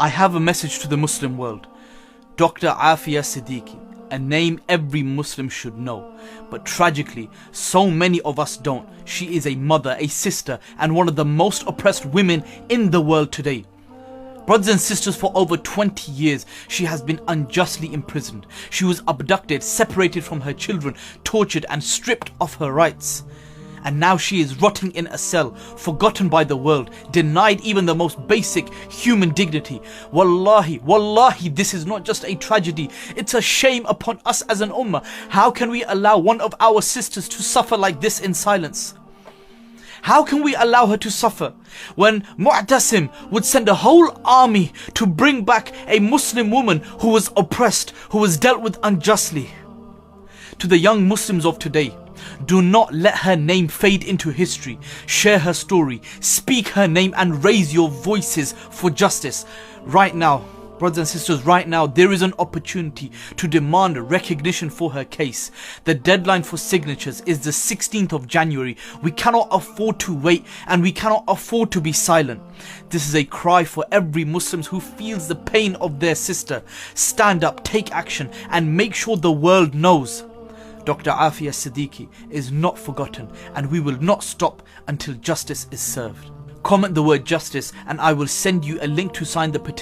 I have a message to the Muslim world. Dr. Afia Siddiqui, a name every Muslim should know. But tragically, so many of us don't. She is a mother, a sister, and one of the most oppressed women in the world today. Brothers and sisters, for over 20 years, she has been unjustly imprisoned. She was abducted, separated from her children, tortured and stripped of her rights. And now she is rotting in a cell, forgotten by the world, denied even the most basic human dignity. Wallahi, this is not just a tragedy, it's a shame upon us as an ummah. How can we allow one of our sisters to suffer like this in silence? How can we allow her to suffer when Mu'tasim would send a whole army to bring back a Muslim woman who was oppressed, who was dealt with unjustly? To the young Muslims of today, do not let her name fade into history. Share her story, speak her name and raise your voices for justice. Right now, brothers and sisters, right now there is an opportunity to demand recognition for her case. The deadline for signatures is the 16th of January. We cannot afford to wait and we cannot afford to be silent. This is a cry for every Muslim who feels the pain of their sister. Stand up, take action and make sure the world knows Dr. Afia Siddiqui is not forgotten, and we will not stop until justice is served. Comment the word justice and I will send you a link to sign the petition.